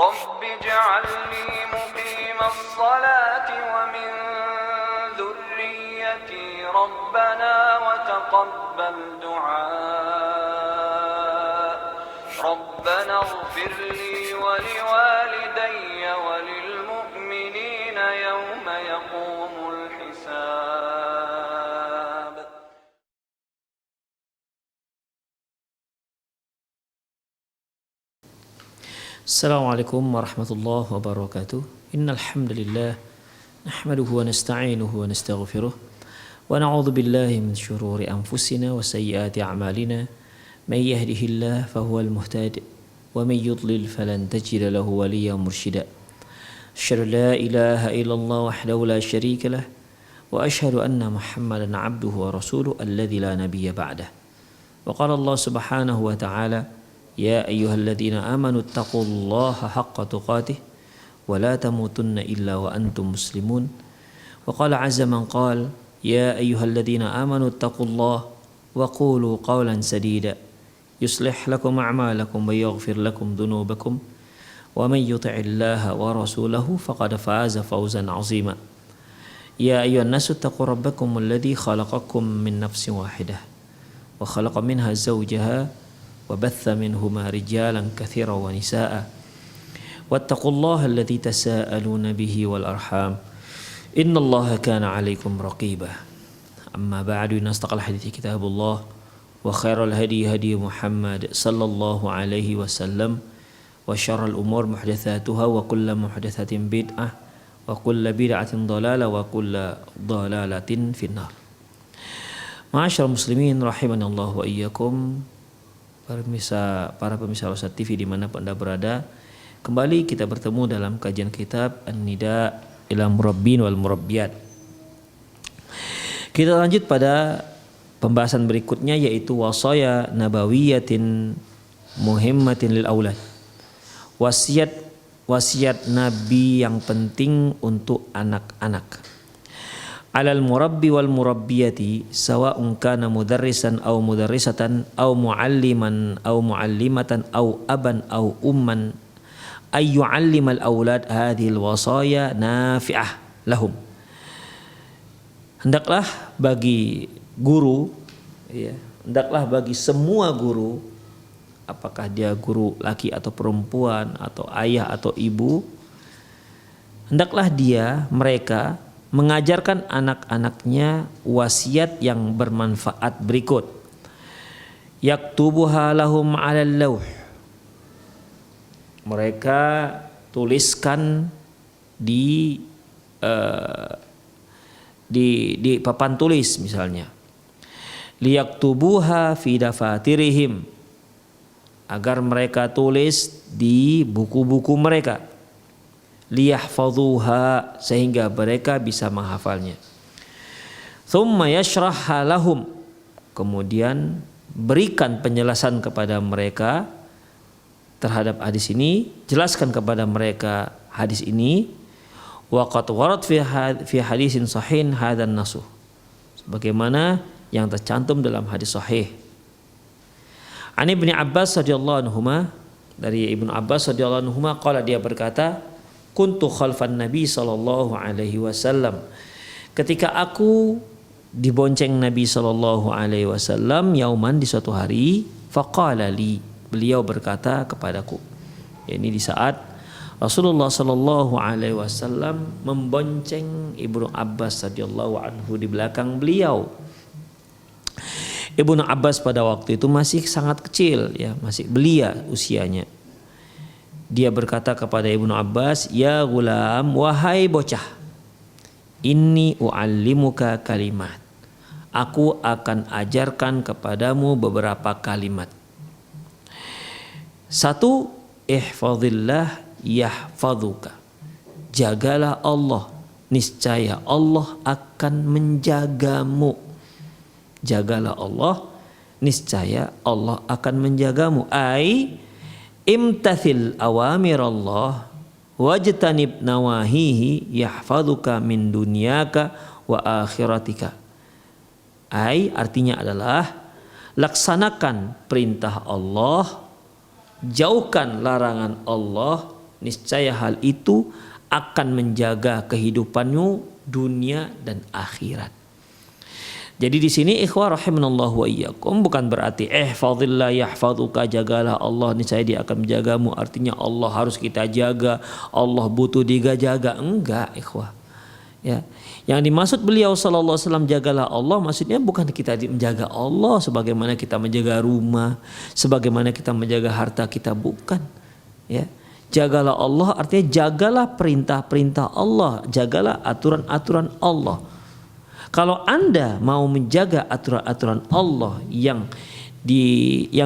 رب اجعلني مقيم الصلاة ومن ذريتي ربنا وتقبل دعاء ربنا اغفر لي ولوالدي وللمؤمنين يوم يقوم الحساب. Assalamualaikum warahmatullahi wabarakatuh. Innal hamdalillah nahmaduhu wa nasta'inuhu wa nastaghfiruh wa na'udzu billahi min shururi anfusina wa sayyiati a'malina. May yahdihillahu fahuwal muhtadi wa may yudlil falan tajida lahu waliyyan mursyida. Asyhadu la ilaha illallah wahdahu la syarika lah wa asyhadu anna Muhammadan 'abduhu wa rasuluhu alladzi la nabiyya ba'dah. Wa qala Allah subhanahu wa ta'ala يا أيها الذين آمنوا اتقوا الله حق تقاته ولا تموتن إلا وأنتم مسلمون وقال عز من قال يا أيها الذين آمنوا اتقوا الله وقولوا قولا سديدا يصلح لكم أعمالكم ويغفر لكم ذنوبكم ومن يطع الله ورسوله فقد فاز فوزا عظيما يا أيها الناس اتقوا ربكم الذي خلقكم من نفس واحدة وخلق منها زوجها وبث منهما رجالا كثيرا ونساء واتقوا الله الذي تساءلون به والأرحام إن الله كان عليكم رقيبا أما بعد أصدق الحديث كتاب الله وخير الهدي هدي محمد صلى الله عليه وسلم وشر الأمور محدثاتها وكل محدثة بدعة وكل بدعة ضلالة وكل ضلالة في النار. Ma'asyiral muslimin rahimani Allah wa iyyakum. Para pemirsa Al-Ustadz TV dimanapun Anda berada, kembali kita bertemu dalam kajian kitab An-Nida ila Murabbin wal Murabbiyat. Kita lanjut pada pembahasan berikutnya, yaitu wasaya nabawiyatin muhimmatin lil aulad. Wasiat Nabi yang penting untuk anak-anak. Alal murabbi wal murabbiyati sawa'un kana mudarrisan aw mudarrisatan aw mualliman aw muallimatan aw aban aw umman ay yu'allimal aulad hadhil wasaya nafi'ah lahum. Hendaklah bagi guru, hendaklah bagi semua guru, apakah dia guru laki atau perempuan atau ayah atau ibu, hendaklah mereka mengajarkan anak-anaknya wasiat yang bermanfaat berikut. Yaktubuha lahum 'alal lawh. Mereka tuliskan di papan tulis misalnya. Liyaktubuha fi dafatirihim. Agar mereka tulis di buku-buku mereka. Liyahfadhuha, sehingga mereka bisa menghafalnya. Thumma yashrahha lahum, kemudian berikan penjelasan kepada mereka terhadap hadis ini, jelaskan kepada mereka hadis ini. Wa qad warad fi hadisin sahih hadan nasuh, sebagaimana yang tercantum dalam hadis sahih. An Ibnu Abbas radhiyallahu anhuma, dari Ibnu Abbas radhiyallahu anhuma qala, dia berkata, kuntu khalfan Nabi sallallahu alaihi wasallam, ketika aku dibonceng Nabi sallallahu alaihi wasallam yauman, di suatu hari, faqala li, beliau berkata kepadaku, ini di saat Rasulullah sallallahu alaihi wasallam membonceng Ibnu Abbas radhiyallahu anhu di belakang beliau. Ibnu Abbas pada waktu itu masih sangat kecil, masih belia usianya. Dia berkata kepada Ibnu Abbas, ya gulam, wahai bocah, inni u'allimuka kalimat, aku akan ajarkan kepadamu beberapa kalimat. Satu, ihfazillah yahfazuka, jagalah Allah, niscaya Allah akan menjagamu. Jagalah Allah, niscaya Allah akan menjagamu. Imtathil awamirallah wajtanib nawahihi yahfaduka min dunyaka wa akhiratika. Artinya adalah laksanakan perintah Allah, jauhkan larangan Allah, niscaya hal itu akan menjaga kehidupanmu dunia dan akhirat. Jadi di sini ikhwah rahimanallahu wa iyyakum bukan berarti ihfazillah yahfazuka, jagalah Allah niscaya dia akan menjagamu. Artinya Allah harus kita jaga, Allah butuh dijaga. Enggak ikhwah. Ya. Yang dimaksud beliau sallallahu alaihi wasallam jagalah Allah, maksudnya bukan kita menjaga Allah sebagaimana kita menjaga rumah, sebagaimana kita menjaga harta kita, bukan. Ya. Jagalah Allah artinya jagalah perintah-perintah Allah, jagalah aturan-aturan Allah. Kalau Anda mau menjaga aturan-aturan Allah yang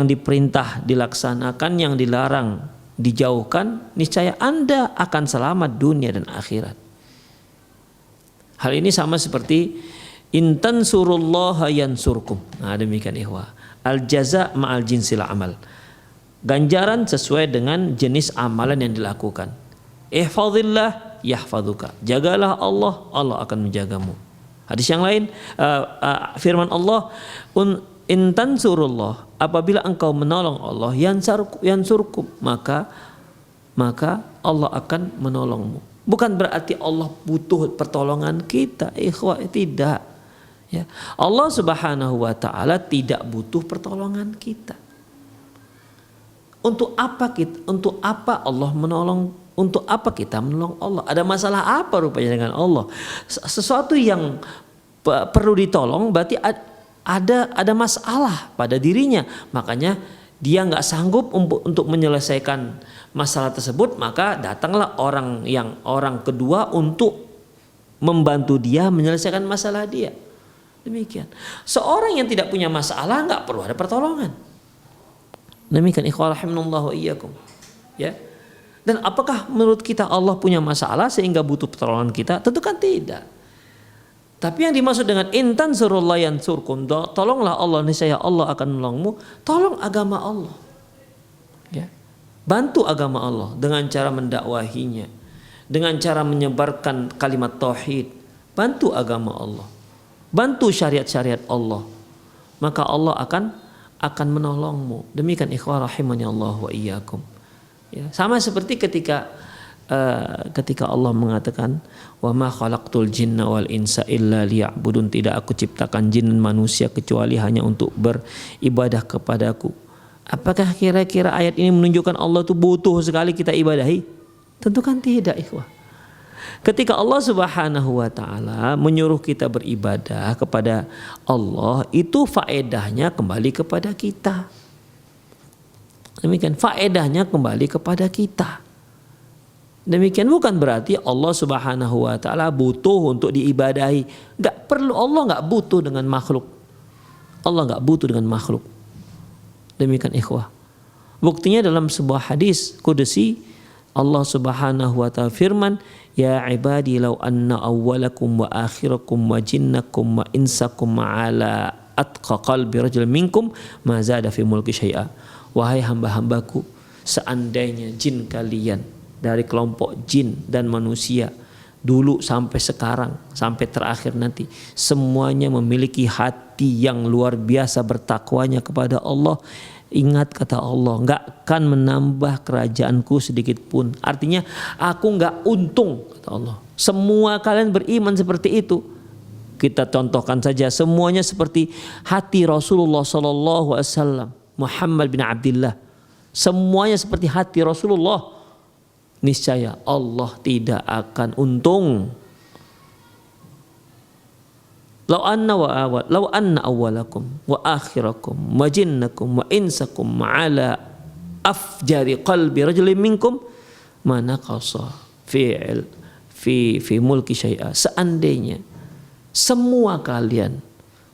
diperintah dilaksanakan, yang dilarang dijauhkan, niscaya Anda akan selamat dunia dan akhirat. Hal ini sama seperti intan surullaha yansurkum. Nah, demikian ikhwah. Al jaza ma'al jinsil amal. Ganjaran sesuai dengan jenis amalan yang dilakukan. Ihfazillah yahfazuka. Jagalah Allah, Allah akan menjagamu. Hadis yang lain, firman Allah, in tansurullah, apabila engkau menolong Allah, yansurkum, maka Allah akan menolongmu. Bukan berarti Allah butuh pertolongan kita, ikhwah, tidak. Ya. Allah Subhanahu wa taala tidak butuh pertolongan kita. Untuk apa Allah menolong? Untuk apa kita menolong Allah? Ada masalah apa rupanya dengan Allah? Sesuatu yang perlu ditolong berarti ada masalah pada dirinya. Makanya dia nggak sanggup untuk menyelesaikan masalah tersebut, maka datanglah orang kedua untuk membantu dia menyelesaikan masalah dia. Demikian. Seorang yang tidak punya masalah nggak perlu ada pertolongan. Demikian ikhwah rahimanallahu wa iyyakum. Ya. Dan apakah menurut kita Allah punya masalah sehingga butuh pertolongan kita? Tentu kan tidak. Tapi yang dimaksud dengan intan surullah yansurkum, tolonglah Allah niscaya Allah akan menolongmu. Tolong agama Allah. Ya. Bantu agama Allah dengan cara mendakwahinya, dengan cara menyebarkan kalimat tauhid. Bantu agama Allah. Bantu syariat-syariat Allah. Maka Allah akan menolongmu. Demikian ikhwah rahimani Allah wa iyyakum. Ya, sama seperti ketika Allah mengatakan wa ma khalaqtul jinna wal insa illa liya'budun, tidak aku ciptakan jin dan manusia kecuali hanya untuk beribadah kepadaku. Apakah kira-kira ayat ini menunjukkan Allah itu butuh sekali kita ibadahi? Tentu kan tidak ikhwah. Ketika Allah Subhanahu wa taala menyuruh kita beribadah kepada Allah, itu faedahnya kembali kepada kita. Demikian, faedahnya kembali kepada kita. Demikian, bukan berarti Allah Subhanahu wa taala butuh untuk diibadahi. Enggak perlu, Allah enggak butuh dengan makhluk. Allah enggak butuh dengan makhluk. Demikian ikhwah. Buktinya dalam sebuah hadis qudsi Allah Subhanahu wa taala firman, ya ibadi law anna awwalakum wa akhirakum wa jinnakum wa insakum ala atqa qalbi rajul minkum ma zada fi mulki syai'a. Wahai hamba-hambaku, seandainya jin kalian dari kelompok jin dan manusia dulu sampai sekarang, sampai terakhir nanti, semuanya memiliki hati yang luar biasa bertakwanya kepada Allah. Ingat kata Allah, enggak akan menambah kerajaanku sedikit pun. Artinya aku enggak untung, kata Allah. Semua kalian beriman seperti itu. Kita contohkan saja, semuanya seperti hati Rasulullah sallallahu alaihi wasallam, Muhammad bin Abdullah. Semuanya seperti hati Rasulullah. Niscaya Allah tidak akan untung. Lau anna awwalakum wa akhirakum wa jinnakum wa insakum ala afjari qalbi rajulin minkum ma naqasa fi mulki syai'a. Seandainya semua kalian,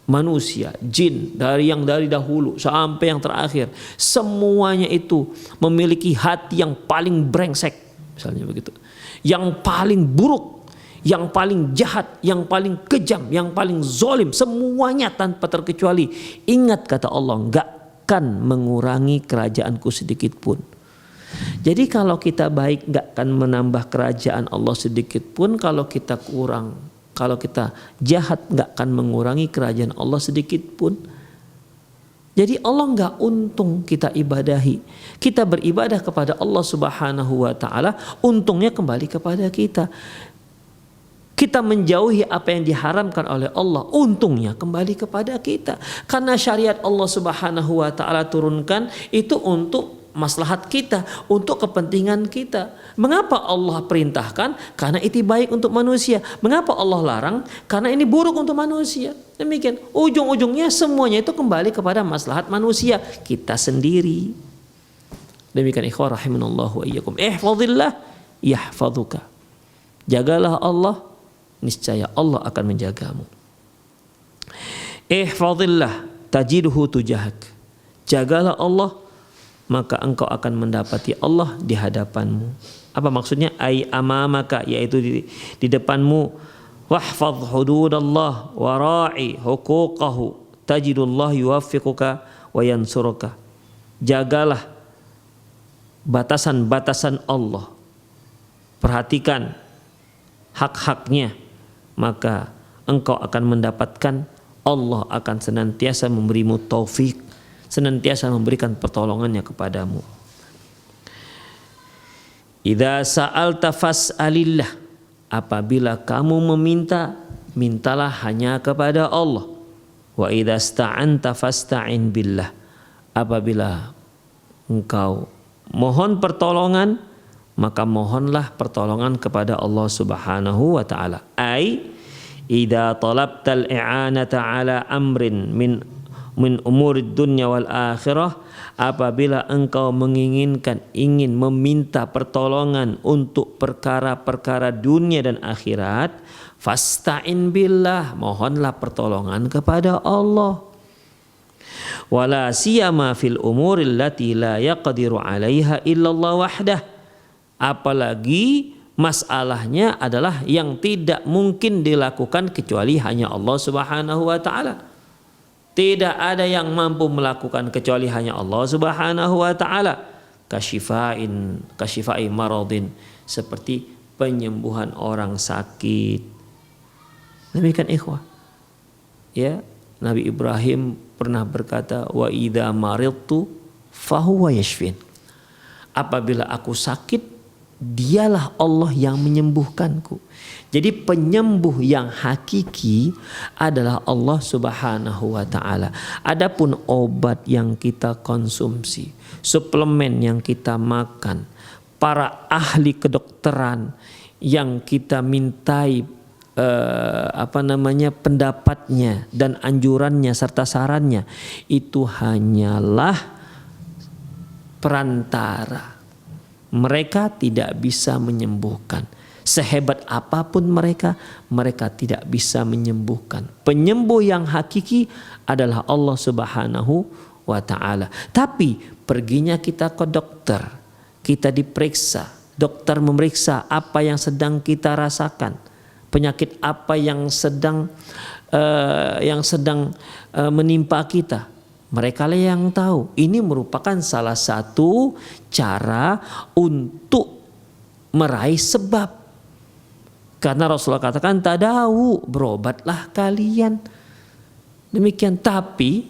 manusia, jin, dari dahulu sampai yang terakhir, semuanya itu memiliki hati yang paling brengsek, misalnya begitu, yang paling buruk, yang paling jahat, yang paling kejam, yang paling zolim, semuanya tanpa terkecuali. Ingat kata Allah, enggak akan mengurangi kerajaanku sedikit pun. Jadi kalau kita baik enggak akan menambah kerajaan Allah sedikit pun. Kalau kita kurang, kalau kita jahat enggak akan mengurangi kerajaan Allah sedikit pun. Jadi Allah nggak untung kita ibadahi. Kita beribadah kepada Allah Subhanahu wa ta'ala, untungnya kembali kepada kita. Kita menjauhi apa yang diharamkan oleh Allah, untungnya kembali kepada kita. Karena syariat Allah Subhanahu wa ta'ala turunkan itu untuk maslahat kita, untuk kepentingan kita. Mengapa Allah perintahkan? Karena itu baik untuk manusia. Mengapa Allah larang? Karena ini buruk untuk manusia. Demikian, ujung-ujungnya semuanya itu kembali kepada maslahat manusia, kita sendiri. Demikian ikhwah rahimanallahu wa iyyakum. Ihfazillah yahfazuka. Jagalah Allah, niscaya Allah akan menjagamu. Ihfazillah tajidhu tujahak. Jagalah Allah, maka engkau akan mendapati Allah di hadapanmu. Apa maksudnya? Ai amamaka, yaitu di depanmu. Wahfadh hududallah wa ra'i huquqahu tajidullah yuwaffiquka wa yansuruka. Jagalah batasan-batasan Allah, perhatikan hak-haknya, maka engkau akan mendapatkan Allah akan senantiasa memberimu taufik, senantiasa memberikan pertolongannya kepadamu. Idza sa'alta fas'alillah, apabila kamu meminta, mintalah hanya kepada Allah. Wa idza sta'anta fasta'in billah, apabila engkau mohon pertolongan, maka mohonlah pertolongan kepada Allah Subhanahu wa ta'ala. Ai idza talabtal i'anata ala amrin min umurid dunya wal akhirah, apabila engkau ingin meminta pertolongan untuk perkara-perkara dunia dan akhirat, fasta'in billah, mohonlah pertolongan kepada Allah. Wala siyama fil umuril lati la yaqdiru 'alaiha illallah wahdah, apalagi masalahnya adalah yang tidak mungkin dilakukan kecuali hanya Allah Subhanahu wa ta'ala. Tidak ada yang mampu melakukan kecuali hanya Allah Subhanahu wa ta'ala. Kasyifai maradin, seperti penyembuhan orang sakit. Demikian ikhwah. Ya, Nabi Ibrahim pernah berkata, wa idza maridtu fahuwa yashfin. Apabila aku sakit, dialah Allah yang menyembuhkanku. Jadi penyembuh yang hakiki adalah Allah Subhanahu wa ta'ala. Adapun obat yang kita konsumsi, suplemen yang kita makan, para ahli kedokteran yang kita mintai pendapatnya dan anjurannya serta sarannya, itu hanyalah perantara. Mereka tidak bisa menyembuhkan. Sehebat apapun mereka tidak bisa menyembuhkan. Penyembuh yang hakiki adalah Allah Subhanahu wa ta'ala. Tapi perginya kita ke dokter, kita diperiksa, dokter memeriksa apa yang sedang kita rasakan, penyakit apa yang sedang menimpa kita. Mereka lah yang tahu. Ini merupakan salah satu cara untuk meraih sebab. Karena Rasulullah katakan, tadawu, berobatlah kalian. Demikian. Tapi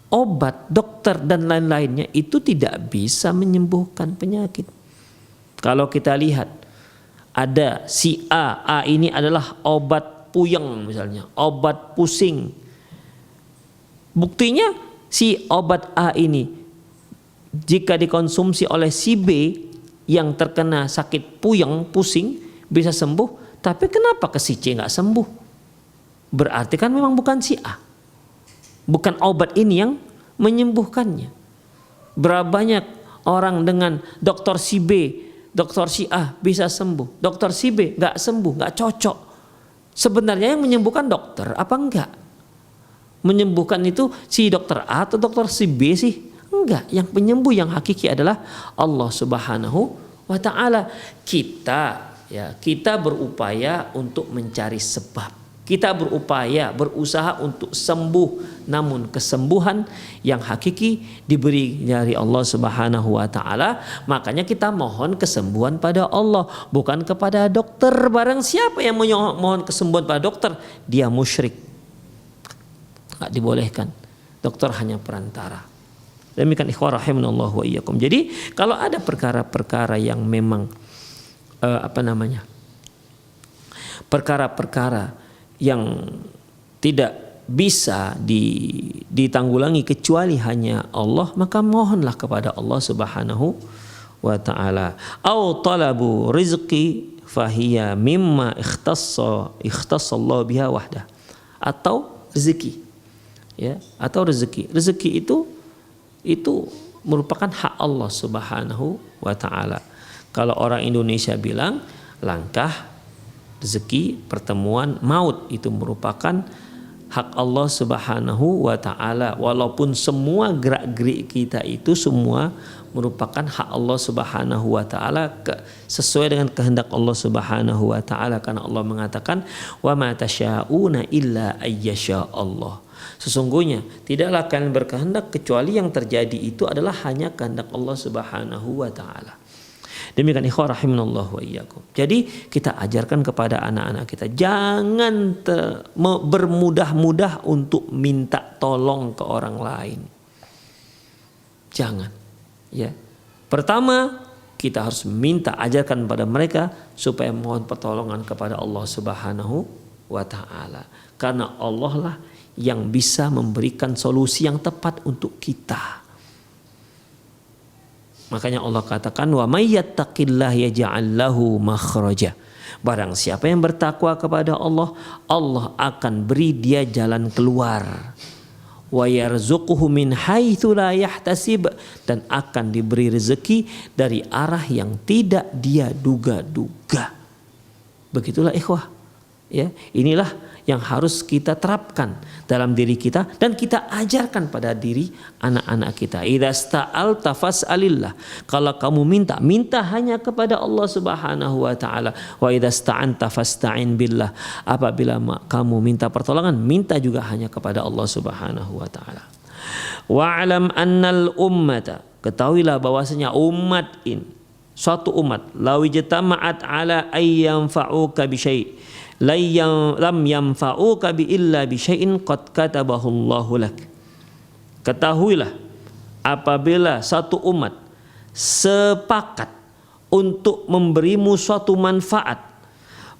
obat, dokter dan lain-lainnya itu tidak bisa menyembuhkan penyakit. Kalau kita lihat, ada si A ini adalah obat puyeng misalnya, obat pusing. Buktinya si obat A ini jika dikonsumsi oleh si B yang terkena sakit puyeng, pusing, bisa sembuh. Tapi kenapa ke si C nggak sembuh? Berarti kan memang bukan si A, bukan obat ini yang menyembuhkannya. Berapa banyak orang dengan dokter si B, dokter si A bisa sembuh, dokter si B nggak sembuh, nggak cocok. Sebenarnya yang menyembuhkan dokter apa enggak? Menyembuhkan itu si dokter A atau dokter si B sih? Enggak. Yang penyembuh yang hakiki adalah Allah Subhanahu wa ta'ala. Kita berupaya untuk mencari sebab. Kita berusaha untuk sembuh. Namun kesembuhan yang hakiki diberi dari Allah Subhanahu wa ta'ala. Makanya kita mohon kesembuhan pada Allah, bukan kepada dokter. Barang siapa yang mohon kesembuhan pada dokter, dia musyrik. Nggak dibolehkan. Dokter hanya perantara. Demikian ikhwah rahimanallahu wa iyyakum. Jadi kalau ada perkara-perkara yang memang perkara-perkara yang tidak bisa ditanggulangi kecuali hanya Allah, maka mohonlah kepada Allah Subhanahu wa taala. Au talabu rizqi fahiya mimma ikhtassallahu biha wahdah. Atau rezeki. Ya, atau rezeki. Rezeki itu merupakan hak Allah Subhanahu wa taala. Kalau orang Indonesia bilang langkah, rezeki, pertemuan, maut itu merupakan hak Allah Subhanahu wa taala. Walaupun semua gerak-gerik kita itu semua merupakan hak Allah Subhanahu wa taala sesuai dengan kehendak Allah Subhanahu wa taala, karena Allah mengatakan wa ma tasyauna illa ayyasha Allah. Sesungguhnya tidaklah kalian berkehendak kecuali yang terjadi itu adalah hanya kehendak Allah Subhanahu wa taala. Demikian ikhwah rahimanallahu wa iyyakum. Jadi kita ajarkan kepada anak-anak kita jangan bermudah-mudah untuk minta tolong ke orang lain. Jangan. Ya. Pertama, kita harus ajarkan pada mereka supaya mohon pertolongan kepada Allah Subhanahu wa taala. Karena Allah lah yang bisa memberikan solusi yang tepat untuk kita. Makanya Allah katakan wa may yattaqillah yaj'al lahu makhraja. Barang siapa yang bertakwa kepada Allah, Allah akan beri dia jalan keluar. Wa yarzuquhu min haitsu la yahtasib, dan akan diberi rezeki dari arah yang tidak dia duga-duga. Begitulah ikhwah. Ya, inilah yang harus kita terapkan dalam diri kita dan kita ajarkan pada diri anak-anak kita. Idza sta'alta fas'alillah. Kalau kamu minta hanya kepada Allah Subhanahu wa taala. Wa idza sta'anta fasta'in billah. Apabila kamu minta pertolongan, minta juga hanya kepada Allah Subhanahu wa taala. Wa'lam annal ummata. Ketahuilah bahwasanya umat ini, suatu umat, law ijtama'at ala ayyam fa'uka bi syai' lam yanfa'uka bi illa bi syai'in qad katabahu Allahu lak. Ketahuilah apabila satu umat sepakat untuk memberimu suatu manfaat,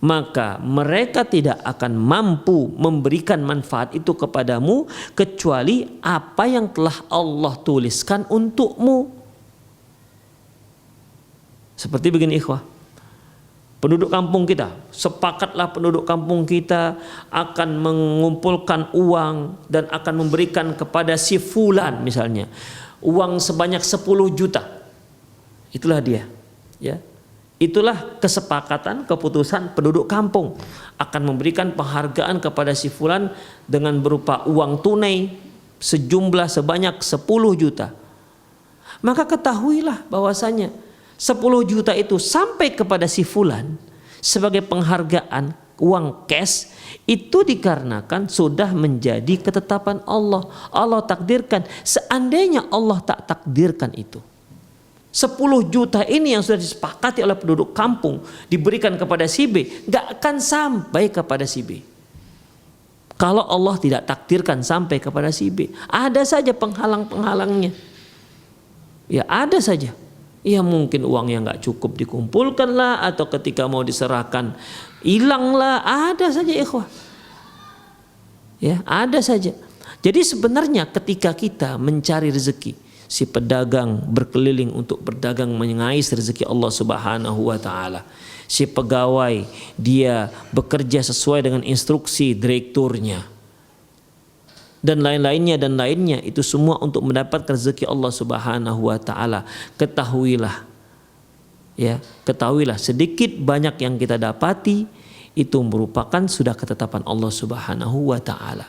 maka mereka tidak akan mampu memberikan manfaat itu kepadamu kecuali apa yang telah Allah tuliskan untukmu. Seperti begini ikhwah. Penduduk kampung kita, sepakatlah penduduk kampung kita akan mengumpulkan uang dan akan memberikan kepada si fulan misalnya uang sebanyak 10 juta. Itulah dia, ya. Itulah kesepakatan, keputusan penduduk kampung akan memberikan penghargaan kepada si fulan dengan berupa uang tunai sejumlah sebanyak 10 juta. Maka ketahuilah bahwasanya 10 juta itu sampai kepada si fulan sebagai penghargaan uang cash itu dikarenakan sudah menjadi ketetapan Allah. Allah takdirkan. Seandainya Allah tak takdirkan itu, 10 juta ini yang sudah disepakati oleh penduduk kampung diberikan kepada si B, gak akan sampai kepada si B. Kalau Allah tidak takdirkan sampai kepada si B, ada saja penghalang-penghalangnya. Ya ada saja. Ya mungkin uangnya nggak cukup dikumpulkan lah, atau ketika mau diserahkan hilang lah, ada saja ikhwah. Ya ada saja. Jadi sebenarnya ketika kita mencari rezeki, si pedagang berkeliling untuk berdagang mengais rezeki Allah Subhanahu wa taala. Si pegawai dia bekerja sesuai dengan instruksi direkturnya. Dan lainnya itu semua untuk mendapatkan rezeki Allah Subhanahu wa taala. Ketahuilah sedikit banyak yang kita dapati itu merupakan sudah ketetapan Allah Subhanahu wa taala.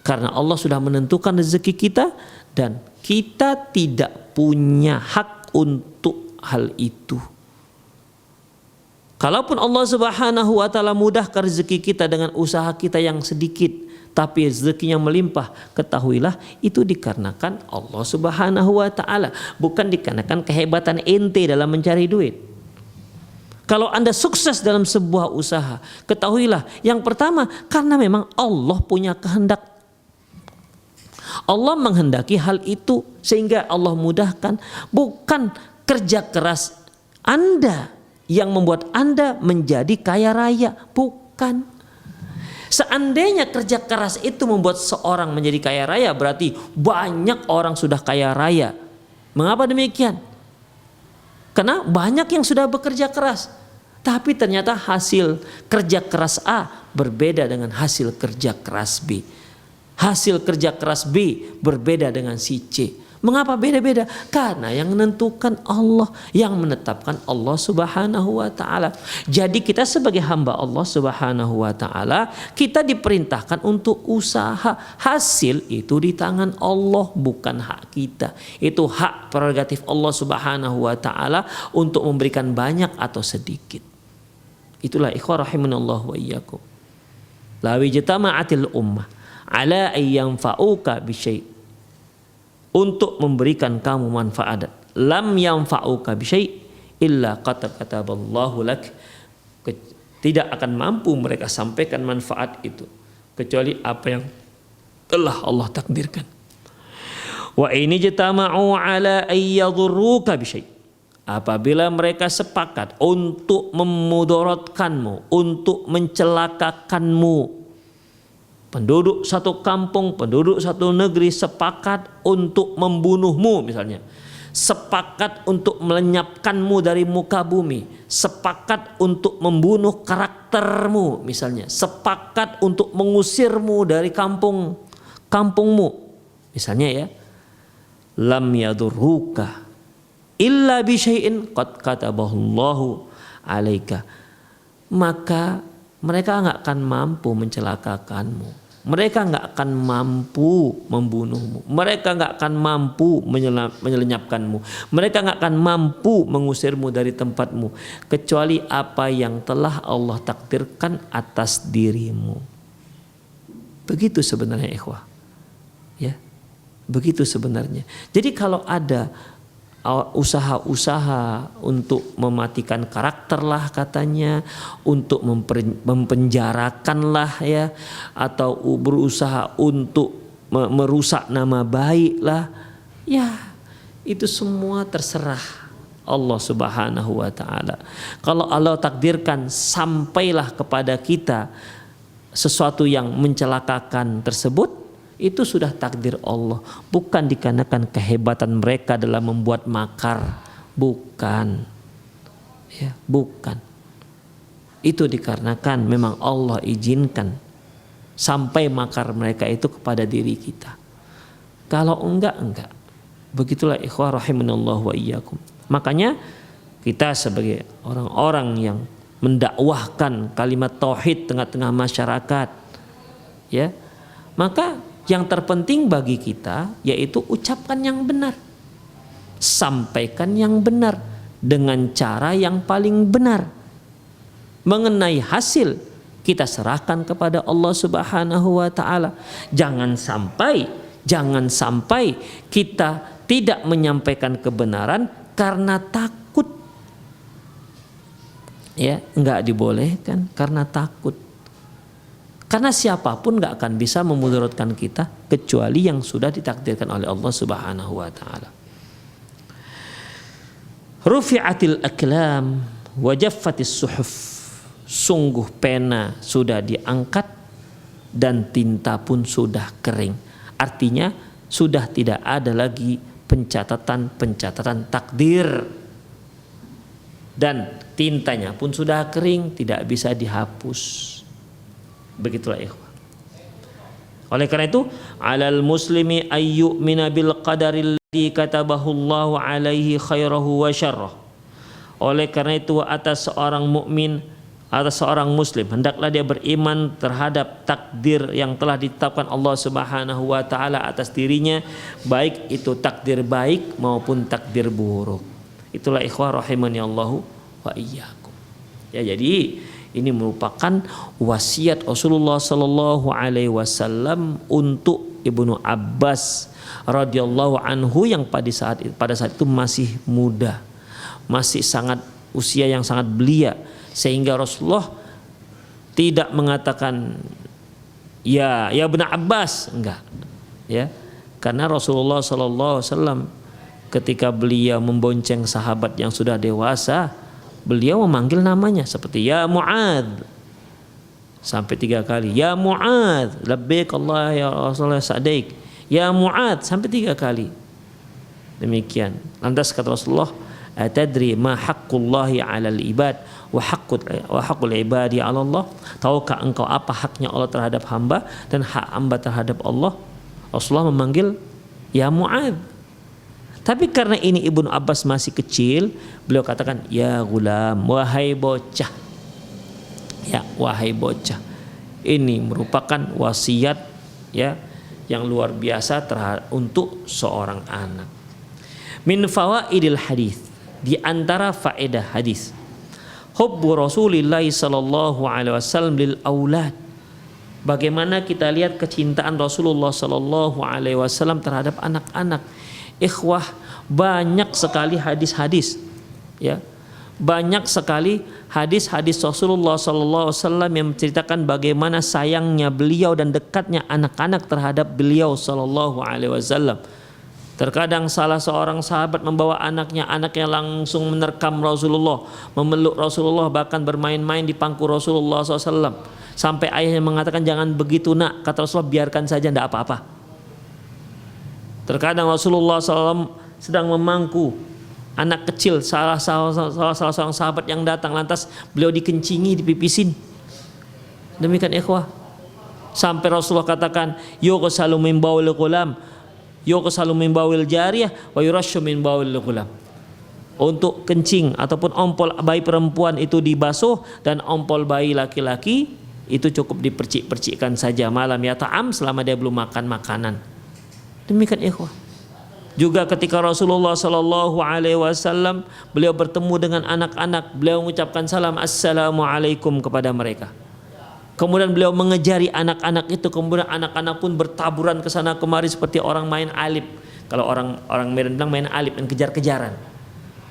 Karena Allah sudah menentukan rezeki kita dan kita tidak punya hak untuk hal itu. Kalaupun Allah Subhanahu wa taala mudahkan rezeki kita dengan usaha kita yang sedikit, tapi rezekinya melimpah, ketahuilah itu dikarenakan Allah Subhanahu wa taala, bukan dikarenakan kehebatan ente dalam mencari duit. Kalau Anda sukses dalam sebuah usaha, ketahuilah yang pertama karena memang Allah punya kehendak. Allah menghendaki hal itu sehingga Allah mudahkan. Bukan kerja keras Anda yang membuat Anda menjadi kaya raya, bukan. Seandainya kerja keras itu membuat seorang menjadi kaya raya, berarti banyak orang sudah kaya raya. Mengapa demikian? Karena banyak yang sudah bekerja keras, tapi ternyata hasil kerja keras A berbeda dengan hasil kerja keras B. Hasil kerja keras B berbeda dengan si C. Mengapa beda-beda? Karena yang menentukan Allah, yang menetapkan Allah Subhanahu wa taala. Jadi kita sebagai hamba Allah Subhanahu wa taala, kita diperintahkan untuk usaha. Hasil itu di tangan Allah, bukan hak kita. Itu hak prerogatif Allah Subhanahu wa taala untuk memberikan banyak atau sedikit. Itulah ikhwah rahimanallah wa iyyakum. La wijtama'atil ummah ala ayyanfa'uka bisyai', untuk memberikan kamu manfaat, lam yanfa'uka bisyai' illa qad kataballahu lak, tidak akan mampu mereka sampaikan manfaat itu kecuali apa yang telah Allah takdirkan. Wa ini jatama'u ala ayyadurruka bisyai', apabila mereka sepakat untuk memudaratkanmu, untuk mencelakakanmu. Penduduk satu kampung, penduduk satu negeri sepakat untuk membunuhmu misalnya. Sepakat untuk melenyapkanmu dari muka bumi. Sepakat untuk membunuh karaktermu misalnya. Sepakat untuk mengusirmu dari kampungmu. Misalnya ya. Lam yadurruka illa bisyai'in qad katabahullahu alaika. Maka mereka nggak akan mampu mencelakakanmu. Mereka nggak akan mampu membunuhmu. Mereka nggak akan mampu menyelenyapkanmu. Mereka nggak akan mampu mengusirmu dari tempatmu kecuali apa yang telah Allah takdirkan atas dirimu. Begitu sebenarnya ikhwah. Ya, begitu sebenarnya. Jadi kalau ada usaha-usaha untuk mematikan karakter lah katanya, untuk mempenjarakan lah ya, atau berusaha untuk merusak nama baik lah, ya itu semua terserah Allah Subhanahu wa taala. Kalau Allah takdirkan sampailah kepada kita sesuatu yang mencelakakan tersebut, itu sudah takdir Allah, bukan dikarenakan kehebatan mereka dalam membuat makar, bukan, ya, bukan. Itu dikarenakan memang Allah izinkan sampai makar mereka itu kepada diri kita. Kalau enggak. Begitulah ikhwah rahimanallah wa iyyakum. Makanya kita sebagai orang-orang yang mendakwahkan kalimat tauhid tengah-tengah masyarakat, ya, maka yang terpenting bagi kita yaitu ucapkan yang benar, sampaikan yang benar dengan cara yang paling benar. Mengenai hasil kita serahkan kepada Allah Subhanahu wa taala. Jangan sampai kita tidak menyampaikan kebenaran karena takut. Ya, enggak dibolehkan karena takut. Karena siapapun gak akan bisa memudaratkan kita kecuali yang sudah ditakdirkan oleh Allah Subhanahu wa taala. Rufi'atil aklam wa jaffatis suhuf. Sungguh pena sudah diangkat dan tinta pun sudah kering. Artinya sudah tidak ada lagi pencatatan takdir. Dan tintanya pun sudah kering, tidak bisa dihapus. Begitulah ikhwah. Oleh karena itu, alal muslimi ayyu'mina bil qadaril ladzi katabahu Allahu alaihi khairahu wa syarrah. Oleh karena itu atas seorang mukmin, atas seorang muslim, hendaklah dia beriman terhadap takdir yang telah ditetapkan Allah Subhanahu wa taala atas dirinya, baik itu takdir baik maupun takdir buruk. Itulah ikhwah rahimani Allahu wa iyyakum. Ya, jadi ini merupakan wasiat Rasulullah sallallahu alaihi wasallam untuk Ibnu Abbas radhiyallahu anhu yang pada saat itu masih muda, masih sangat usia yang sangat belia, sehingga Rasulullah tidak mengatakan ya Ibnu Abbas, enggak, ya, Karena Rasulullah SAW ketika beliau membonceng sahabat yang sudah dewasa, beliau memanggil namanya seperti ya Mu'adz sampai 3 kali, ya Mu'adz labbaik Allah ya Rasulullah sa'daik, ya Mu'adz sampai 3 kali. Demikian. Lantas kata Rasulullah, atadri ma haqqullahi 'alal ibad wa haqqul ibadi 'ala Allah? Tahukah engkau apa haknya Allah terhadap hamba dan hak hamba terhadap Allah? Rasulullah memanggil ya Mu'adz. Tapi karena ini Ibnu Abbas masih kecil, beliau katakan ya gulam, wahai bocah. Ya, wahai bocah. Ini merupakan wasiat ya yang luar biasa untuk seorang anak. Min fawaidil hadis, di antara faedah hadis, hubbu Rasulillah sallallahu alaihi wasallam lil aulad. Bagaimana kita lihat kecintaan Rasulullah sallallahu alaihi wasallam terhadap anak-anak. Ikhwah, banyak sekali hadis-hadis ya. Banyak sekali hadis-hadis Rasulullah sallallahu alaihi wasallam yang menceritakan bagaimana sayangnya beliau dan dekatnya anak-anak terhadap beliau sallallahu alaihi wasallam. Terkadang salah seorang sahabat membawa anaknya langsung menerkam Rasulullah, memeluk Rasulullah, bahkan bermain-main di pangku Rasulullah SAW. Sampai ayahnya mengatakan, jangan begitu nak, kata Rasulullah, biarkan saja, tidak apa-apa. Terkadang Rasulullah SAW sedang memangku anak kecil, salah seorang sahabat yang datang, lantas beliau dikencingi, dipipisin. Demikian ikhwah. Sampai Rasulullah katakan, yughsalu min bawil ghulam, yughsalu min bawil jariyah, wa yurashu min bawil ghulam. Untuk kencing ataupun ompol bayi perempuan itu dibasuh, dan ompol bayi laki-laki itu cukup dipercik-percikkan saja malam ya ta'am, selama dia belum makan makanan. Demikian ikhwah. Juga ketika Rasulullah sallallahu alaihi wasallam beliau bertemu dengan anak-anak, beliau mengucapkan salam assalamualaikum kepada mereka. Kemudian beliau mengejari anak-anak itu, kemudian anak-anak pun bertaburan ke sana kemari seperti orang main alip. Kalau orang Medan bilang main alip dan kejar-kejaran.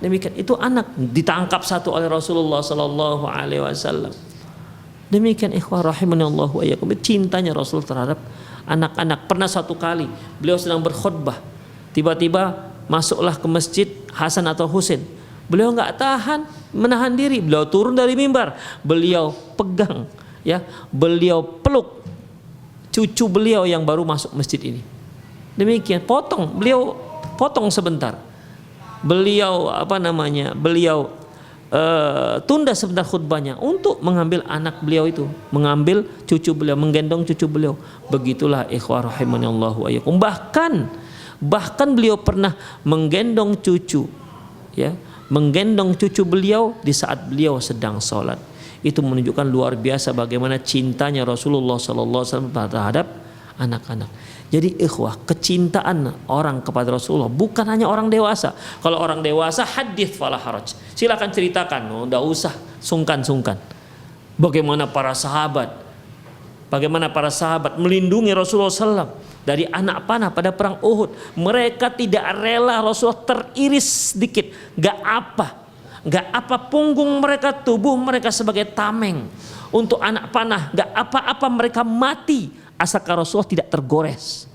Demikian itu anak ditangkap satu oleh Rasulullah sallallahu alaihi wasallam. Demikian ikhwah rahimanallahu wa iyyakum, cintanya Rasul terhadap anak-anak. Pernah satu kali beliau sedang berkhutbah, tiba-tiba masuklah ke masjid Hasan atau Husain. Beliau nggak menahan diri, beliau turun dari mimbar, beliau pegang ya, beliau peluk cucu beliau yang baru masuk masjid ini. Demikian, beliau potong sebentar, beliau beliau tunda sebentar khutbahnya untuk mengambil anak beliau itu, mengambil cucu beliau, menggendong cucu beliau. Begitulah ikhwah rahimanallahu wa iyyakum. Bahkan beliau pernah menggendong cucu ya, menggendong cucu beliau di saat beliau sedang sholat. Itu menunjukkan luar biasa bagaimana cintanya Rasulullah sallallahu alaihi wasallam terhadap anak-anak. Jadi ikhwah, kecintaan orang kepada Rasulullah bukan hanya orang dewasa. Kalau orang dewasa hadits fala haraj, silakan ceritakan, enggak usah sungkan-sungkan. Bagaimana para sahabat melindungi Rasulullah SAW dari anak panah pada perang Uhud. Mereka tidak rela Rasulullah teriris sedikit, enggak apa punggung mereka, tubuh mereka sebagai tameng untuk anak panah, enggak apa-apa mereka mati asalkan Rasulullah tidak tergores.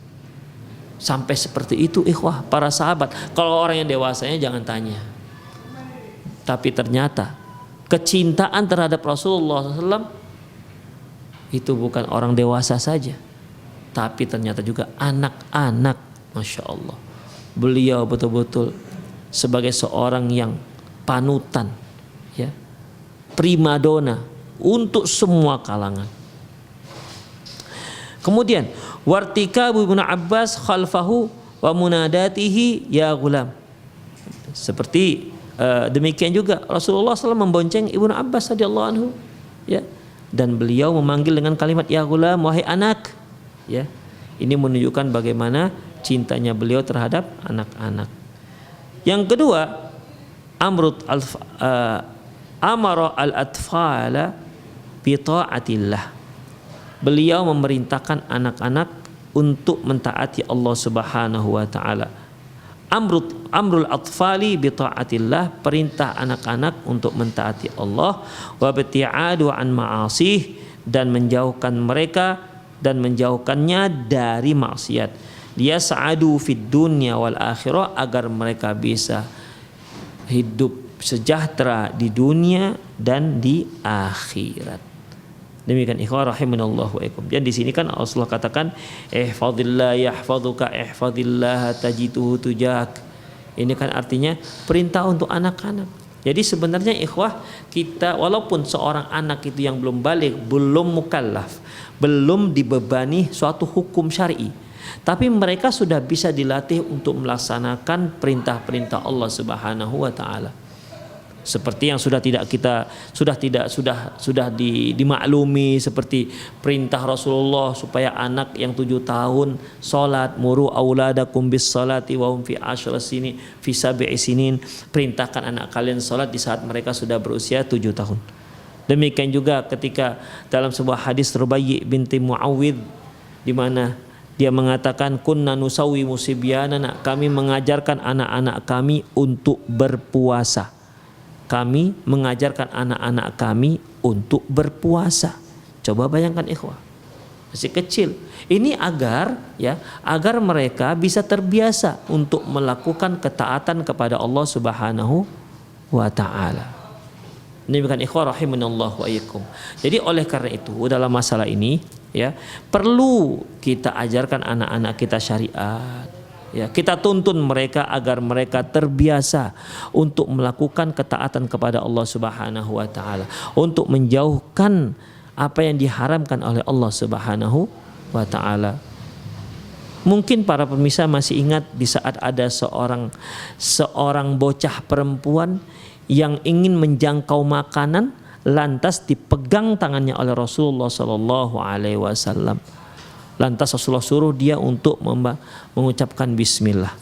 Sampai seperti itu ikhwah para sahabat. Kalau orang yang dewasanya jangan tanya. Tapi ternyata kecintaan terhadap Rasulullah SAW itu bukan orang dewasa saja, tapi ternyata juga anak-anak. Masya Allah, beliau betul-betul sebagai seorang yang panutan ya, primadona untuk semua kalangan. Kemudian wartikabu Ibnu Abbas khalfahu wa munadatihi ya gulam. Seperti demikian juga Rasulullah SAW membonceng Ibnu Abbas radhiyallahu anhu ya, dan beliau memanggil dengan kalimat ya gulam, wahai anak ya. Ini menunjukkan bagaimana cintanya beliau terhadap anak-anak. Yang kedua, amara al-atfala bi ta'atillah. Beliau memerintahkan anak-anak untuk mentaati Allah Subhanahu wa taala. Amrul atfali bi taatillah, perintah anak-anak untuk mentaati Allah, wa bti'adu an ma'asih, dan menjauhkannya dari maksiat. liyas'adu fid dunya wal akhirah, agar mereka bisa hidup sejahtera di dunia dan di akhirat. Demikian ikhwah rahimanallahu wa iyyakum. Dan di sini kan Allah katakan ihfazillah yahfazuka, ihfazillah tajiduhu tujak. Ini kan artinya perintah untuk anak-anak. Jadi sebenarnya ikhwah, kita walaupun seorang anak itu yang belum balik, belum mukallaf, belum dibebani suatu hukum syar'i, tapi mereka sudah bisa dilatih untuk melaksanakan perintah-perintah Allah Subhanahu wa taala. Seperti yang sudah dimaklumi, seperti perintah Rasulullah supaya anak yang 7 tahun salat, muru auladakum bis salati wa hum fi 10 sinin fi 7 sinin, perintahkan anak kalian salat di saat mereka sudah berusia 7 tahun. Demikian juga ketika dalam sebuah hadis Rubayyi binti Muawwidh, di mana dia mengatakan kunna nusawi musibyanana, kami mengajarkan anak-anak kami untuk berpuasa. Kami mengajarkan anak-anak kami untuk berpuasa. Coba bayangkan ikhwah, masih kecil. Ini agar mereka bisa terbiasa untuk melakukan ketaatan kepada Allah Subhanahu wa taala. Ini bukan ikhwah rahimanallahu wa iyyakum. Jadi oleh karena itu dalam masalah ini perlu kita ajarkan anak-anak kita syariat. Kita tuntun mereka agar mereka terbiasa untuk melakukan ketaatan kepada Allah Subhanahu wa taala, untuk menjauhkan apa yang diharamkan oleh Allah Subhanahu wa taala. Mungkin para pemirsa masih ingat di saat ada seorang bocah perempuan yang ingin menjangkau makanan, lantas dipegang tangannya oleh Rasulullah sallallahu alaihi wasallam. Lantas Rasulullah suruh dia untuk mengucapkan bismillah.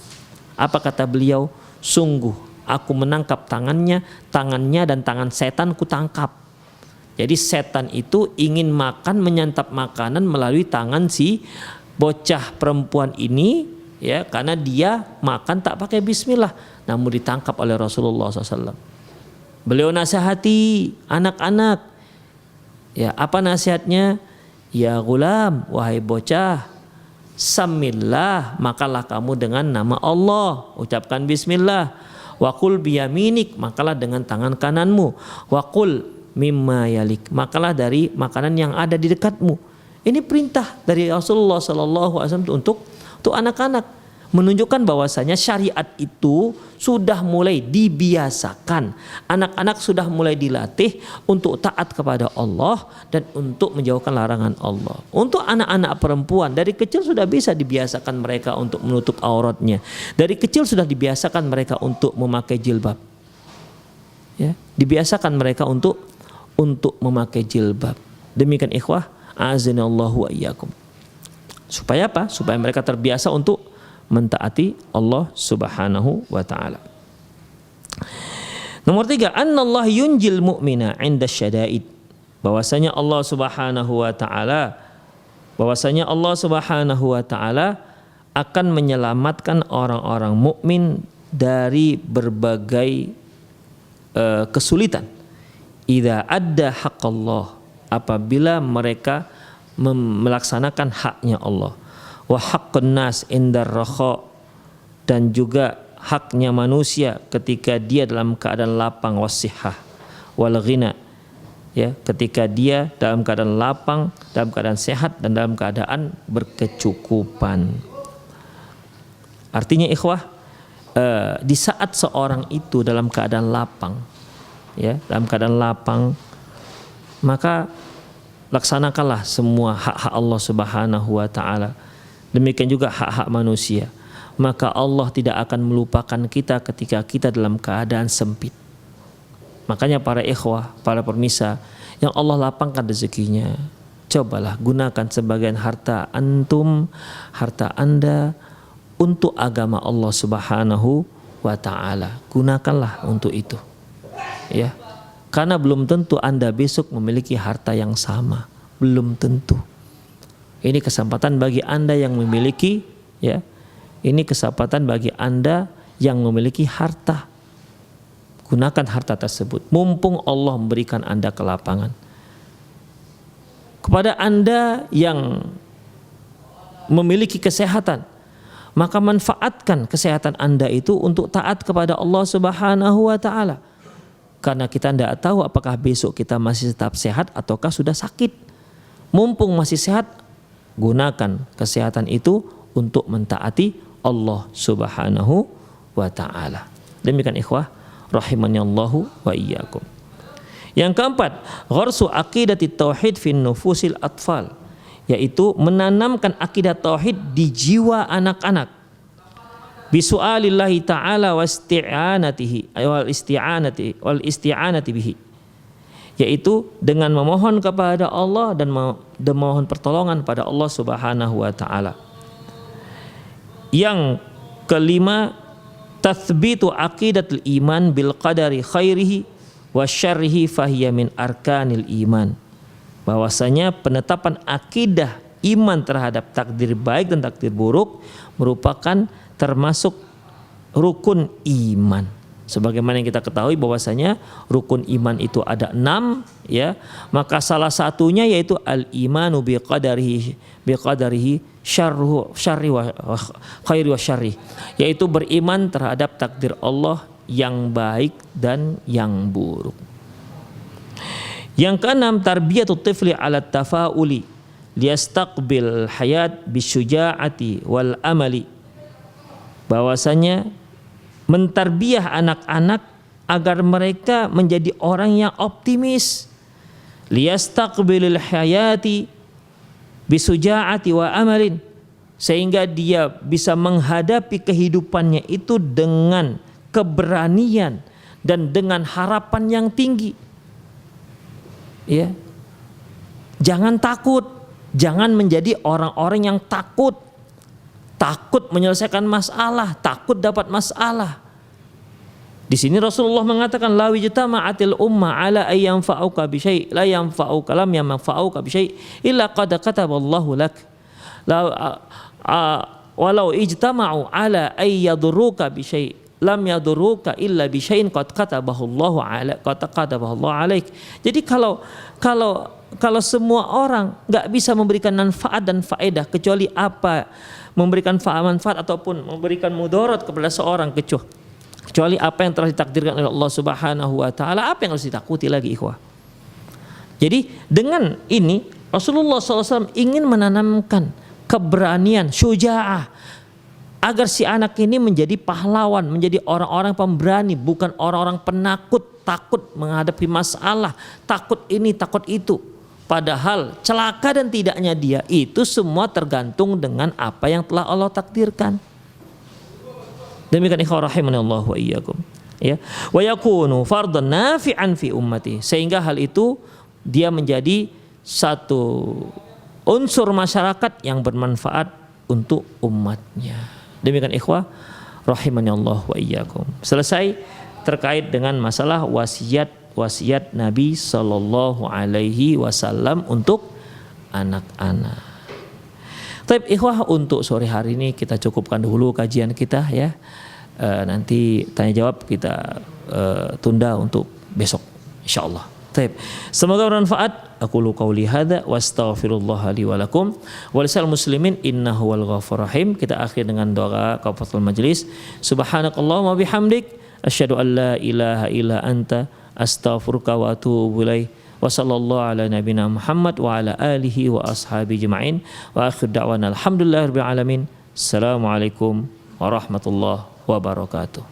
Apa kata beliau? Sungguh aku menangkap tangannya dan tangan setan ku tangkap. Jadi setan itu ingin menyantap makanan melalui tangan si bocah perempuan ini, karena dia makan tak pakai bismillah, namun ditangkap oleh Rasulullah SAW. Beliau nasihati anak-anak. Apa nasihatnya? Ya gulam, wahai bocah, samillah, makalah kamu dengan nama Allah, ucapkan bismillah. Waqul biyaminik, makalah dengan tangan kananmu. Waqul mimma yalik, makalah dari makanan yang ada di dekatmu. Ini perintah dari Rasulullah SAW untuk anak-anak, menunjukkan bahwasanya syariat itu sudah mulai dibiasakan. Anak-anak sudah mulai dilatih untuk taat kepada Allah dan untuk menjauhkan larangan Allah. Untuk anak-anak perempuan dari kecil sudah bisa dibiasakan mereka untuk menutup auratnya. Dari kecil sudah dibiasakan mereka untuk memakai jilbab. Dibiasakan mereka untuk memakai jilbab. Demikian ikhwah, a'azinallahu wa iyyakum. Supaya apa? Supaya mereka terbiasa untuk mentaati Allah Subhanahu wa taala. Nomor 3, annallah yunjil mu'mina 'inda syada'id. Bahwasanya Allah Subhanahu wa taala akan menyelamatkan orang-orang mukmin dari berbagai kesulitan. Idza adda haqqallah, apabila mereka melaksanakan haknya Allah. Wa haqqun nas indar rakha, dan juga haknya manusia ketika dia dalam keadaan lapang, wasihah wal ghina, ketika dia dalam keadaan lapang, dalam keadaan sehat, dan dalam keadaan berkecukupan. Artinya ikhwah, di saat seorang itu dalam keadaan lapang, maka laksanakanlah semua hak-hak Allah Subhanahu wa taala. Demikian juga hak-hak manusia. Maka Allah tidak akan melupakan kita ketika kita dalam keadaan sempit. Makanya para ikhwah, para permisa yang Allah lapangkan rezekinya, cobalah gunakan sebagian harta antum, harta anda untuk agama Allah Subhanahu wa taala. Gunakanlah untuk itu. Karena belum tentu anda besok memiliki harta yang sama. Belum tentu. Ini kesempatan bagi anda yang memiliki, ini kesempatan bagi anda yang memiliki harta. Gunakan harta tersebut, mumpung Allah memberikan anda kelapangan. Kepada anda yang memiliki kesehatan, maka manfaatkan kesehatan Anda itu untuk taat kepada Allah Subhanahu wa taala. Karena kita tidak tahu apakah besok kita masih tetap sehat ataukah sudah sakit. Mumpung masih sehat, gunakan kesehatan itu untuk mentaati Allah Subhanahu wa taala. Demikian ikhwah rahimanallahu wa iyyakum. Yang keempat, gharsu aqidati tauhid fi nufusil atfal, yaitu menanamkan akidah tauhid di jiwa anak-anak. Bisu'alillahi ta'ala wasti'anatihi wal isti'anati bihi, yaitu dengan memohon kepada Allah dan memohon pertolongan pada Allah Subhanahu wa taala. Yang kelima, tathbitu aqidatul iman bil qadari khairihi wa syarrihi fahiya min arkanil iman. Bahwasanya penetapan akidah iman terhadap takdir baik dan takdir buruk merupakan termasuk rukun iman. Sebagaimana yang kita ketahui bahwasanya rukun iman itu ada 6, ya. Maka salah satunya yaitu al-imanu biqadarihi syarri wa khairi wa syarri, yaitu beriman terhadap takdir Allah yang baik dan yang buruk. Yang keenam, tarbiyatut tifli ala tafauli liyastaqbil hayat bisyuja'ati wal amali. Bahwasanya mentarbiyah anak-anak agar mereka menjadi orang yang optimis, liyastaqbilil hayati bisuja'ati wa amalin, sehingga dia bisa menghadapi kehidupannya itu dengan keberanian dan dengan harapan yang tinggi. Ya. Jangan takut, jangan menjadi orang-orang yang takut menyelesaikan masalah, takut dapat masalah. Di sini Rasulullah mengatakan la wijtama'atil umma ala ay yanfa'uka bi syai' la yanfa'uka lam yanfa'uka bi syai' illa qad kataballahu lak. Walau ijtama'u ala ay yadurruka bi syai' lam yadurruka illa bi syai'in qad katabahu Allah alaik. Jadi kalau semua orang nggak bisa memberikan manfaat dan faedah kecuali apa, memberikan manfaat ataupun memberikan mudarat kepada seorang kecuali apa yang telah ditakdirkan oleh Allah Subhanahu wa taala, apa yang harus ditakuti lagi ikhwah? Jadi dengan ini Rasulullah SAW ingin menanamkan keberanian, syuja'ah, agar si anak ini menjadi pahlawan, menjadi orang-orang pemberani, bukan orang-orang penakut, takut menghadapi masalah, takut ini, takut itu. Padahal celaka dan tidaknya dia itu semua tergantung dengan apa yang telah Allah takdirkan. Demikian ikhwan rahimanallahu wa iyyakum. Ya, wa yakunu fardhan nafi'an fi ummati, sehingga hal itu dia menjadi satu unsur masyarakat yang bermanfaat untuk umatnya. Demikian ikhwah rahimanallahu wa iyyakum. Selesai terkait dengan masalah wasiat Nabi sallallahu alaihi wasallam untuk anak-anak. Baik ikhwah, untuk sore hari ini kita cukupkan dulu kajian kita ya. Nanti tanya jawab kita tunda untuk besok insyaallah. Baik. Semoga bermanfaat. Aqulu qauli hadza wa astaghfirullah li wa lakum wa lisal muslimin innahu wal ghafurur rahim. Kita akhir dengan doa kafaratul majlis. Subhanakallahumma bihamdik asyhadu an la ilaha illa anta astaghfiruka wa atubu ilaik. Wa sallallahu ala nabiyina Muhammad wa ala alihi wa ashabi jema'in. Wa akhir da'wana alhamdulillahirabbil alamin. Assalamualaikum warahmatullahi wabarakatuh.